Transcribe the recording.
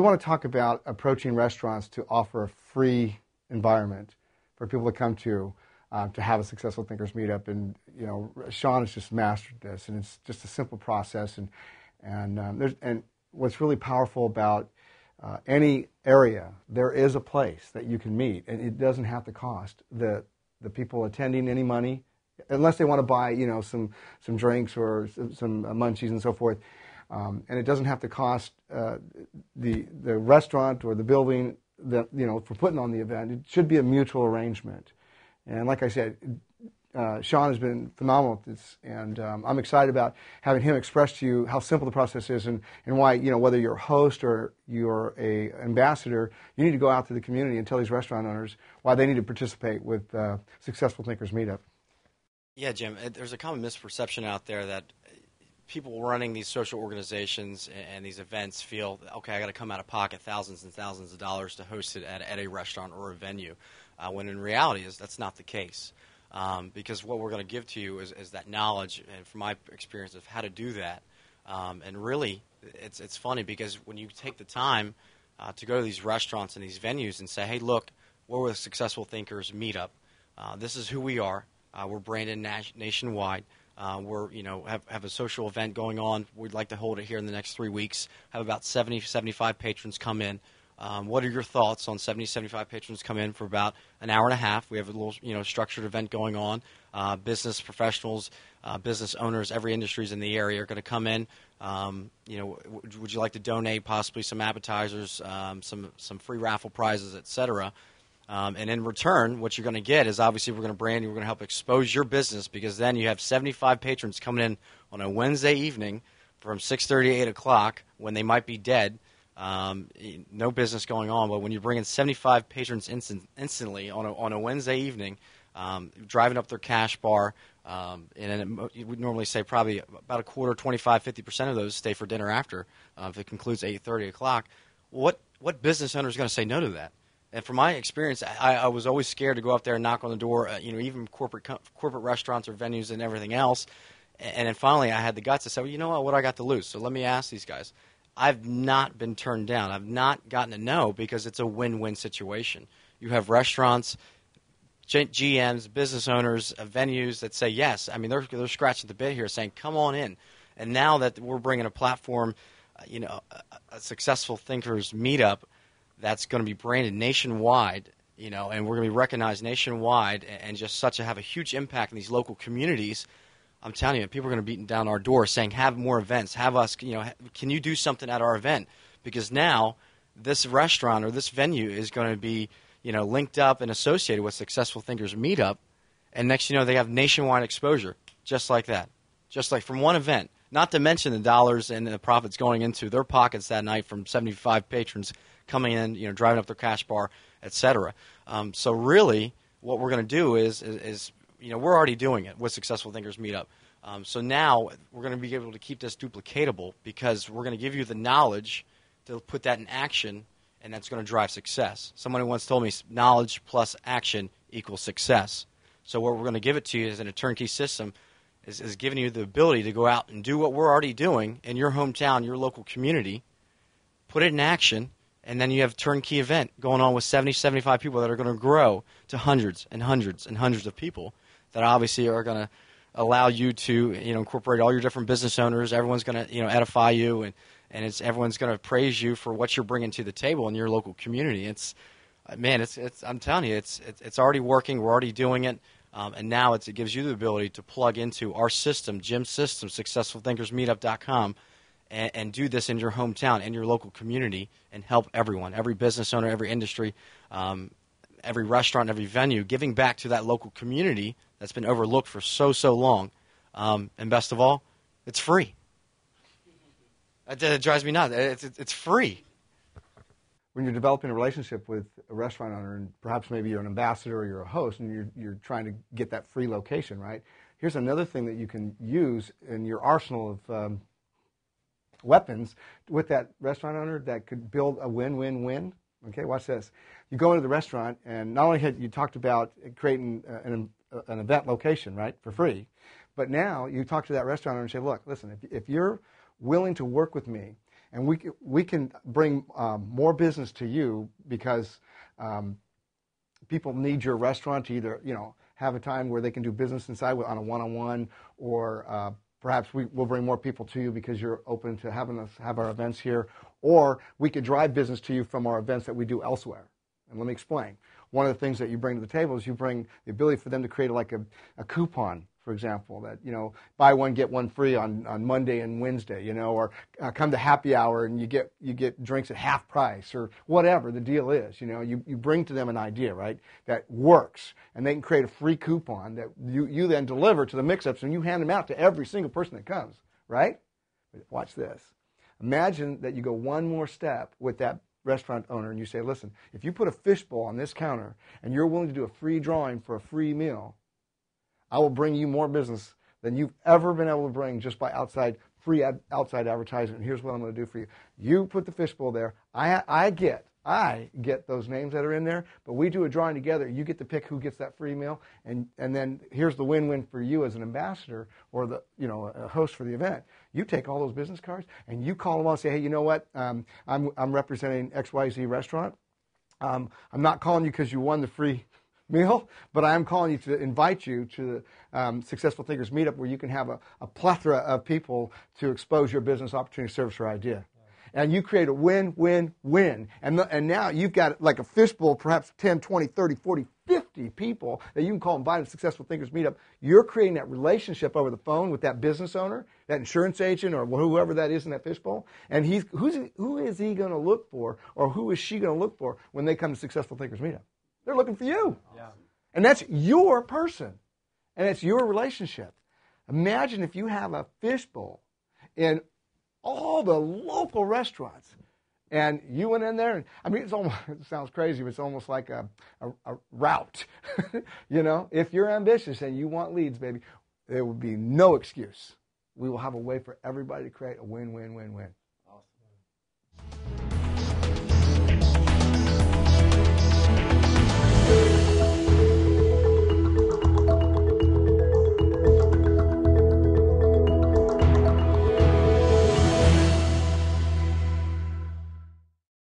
want to talk about approaching restaurants to offer a free environment for people to come to have a successful thinkers meetup. And Sean has just mastered this, and it's just a simple process. And what's really powerful about any area, there is a place that you can meet, and it doesn't have to cost the people attending any money, unless they want to buy some drinks or some munchies and so forth. And it doesn't have to cost the restaurant or the building for putting on the event. It should be a mutual arrangement. And like I said, Sean has been phenomenal at this, and I'm excited about having him express to you how simple the process is, and why, whether you're a host or you're a ambassador, you need to go out to the community and tell these restaurant owners why they need to participate with Successful Thinkers Meetup. Yeah, Jim, there's a common misperception out there that people running these social organizations and these events feel, okay, I got to come out of pocket thousands and thousands of dollars to host it at a restaurant or a venue, when in reality that's not the case. Because what we're going to give to you is that knowledge, and from my experience, of how to do that. And really, it's funny because when you take the time to go to these restaurants and these venues and say, hey, look, we're with Successful Thinkers Meetup. This is who we are. We're branded nationwide. We're have a social event going on. We'd like to hold it here in the next 3 weeks. Have about 75 patrons come in. What are your thoughts on 75 patrons come in for about an hour and a half? We have a little structured event going on. Business professionals, business owners, every industry is in the area are going to come in. Would you like to donate possibly some appetizers, some free raffle prizes, etc. And in return, what you're going to get is obviously we're going to brand you. We're going to help expose your business, because then you have 75 patrons coming in on a Wednesday evening from 6:30 to 8 o'clock when they might be dead. No business going on, but when you bring in 75 patrons instantly on a Wednesday evening, driving up their cash bar, and you would normally say probably about a quarter, 25, 50% of those stay for dinner after, if it concludes 8:30 o'clock. What business owner is going to say no to that? And from my experience, I was always scared to go up there and knock on the door, even corporate restaurants or venues and everything else. And then finally I had the guts to say, well, you know what I got to lose? So let me ask these guys. I've not been turned down. I've not gotten a no, because it's a win-win situation. You have restaurants, GMs, business owners, venues that say yes. I mean, they're scratching the bit here saying, come on in. And now that we're bringing a platform, a Successful Thinkers Meetup that's going to be branded nationwide, and we're going to be recognized nationwide and just have a huge impact in these local communities. I'm telling you, people are going to be beating down our door saying, have more events, have us, can you do something at our event? Because now this restaurant or this venue is going to be, linked up and associated with Successful Thinkers Meetup, and next they have nationwide exposure, just like that, just like from one event. Not to mention the dollars and the profits going into their pockets that night from 75 patrons coming in, driving up their cash bar, etc. So really, what we're going to do is we're already doing it with Successful Thinkers Meetup. So now we're going to be able to keep this duplicatable, because we're going to give you the knowledge to put that in action, and that's going to drive success. Someone once told me knowledge plus action equals success. So what we're going to give it to you is in a turnkey system is giving you the ability to go out and do what we're already doing in your hometown, your local community, put it in action, and then you have a turnkey event going on with 75 people that are going to grow to hundreds and hundreds and hundreds of people that obviously are going to allow you to incorporate all your different business owners. Everyone's going to edify you, and everyone's going to praise you for what you're bringing to the table in your local community. I'm telling you, it's already working. We're already doing it, and now it gives you the ability to plug into our system, Jim's system, SuccessfulThinkersMeetup.com, and do this in your hometown, in your local community, and help everyone, every business owner, every industry, every restaurant, every venue, giving back to that local community that's been overlooked for so long. And best of all, it's free. It drives me nuts. It's free. When you're developing a relationship with a restaurant owner, and perhaps maybe you're an ambassador or you're a host, and you're trying to get that free location, right? Here's another thing that you can use in your arsenal of weapons with that restaurant owner that could build a win-win-win. Okay, watch this. You go into the restaurant, and not only had you talked about creating an event location, right, for free, but now you talk to that restaurant owner and say, look, listen, if you're willing to work with me And we can bring more business to you because people need your restaurant to either, have a time where they can do business inside on a one-on-one, or perhaps we'll bring more people to you because you're open to having us have our events here, or we could drive business to you from our events that we do elsewhere. And let me explain. One of the things that you bring to the table is you bring the ability for them to create like a coupon, for example, that, buy one, get one free on Monday and Wednesday, or come to happy hour and you get drinks at half price, or whatever the deal is. You bring to them an idea, right, that works, and they can create a free coupon that you then deliver to the mix-ups, and you hand them out to every single person that comes, right? But watch this. Imagine that you go one more step with that restaurant owner and you say, listen, if you put a fishbowl on this counter and you're willing to do a free drawing for a free meal, I will bring you more business than you've ever been able to bring just by free outside advertising. And here's what I'm going to do for you. You put the fishbowl there. I get those names that are in there, but we do a drawing together. You get to pick who gets that free meal, and then here's the win-win for you as an ambassador or a host for the event. You take all those business cards and you call them all and say, hey, you know what? I'm representing XYZ restaurant. I'm not calling you because you won the free meal, but I am calling you to invite you to the Successful Thinkers Meetup, where you can have a plethora of people to expose your business opportunity, service, or idea. And you create a win-win-win. And now you've got like a fishbowl, perhaps 10, 20, 30, 40, 50 people that you can call and invite to Successful Thinkers Meetup. You're creating that relationship over the phone with that business owner, that insurance agent, or whoever that is in that fishbowl. And who is he going to look for, or who is she going to look for when they come to Successful Thinkers Meetup? They're looking for you. Yeah. And that's your person. And it's your relationship. Imagine if you have a fishbowl in all the local restaurants, and you went in there, and it sounds crazy, but it's almost like a route. If you're ambitious and you want leads, baby, there will be no excuse. We will have a way for everybody to create a win-win-win-win.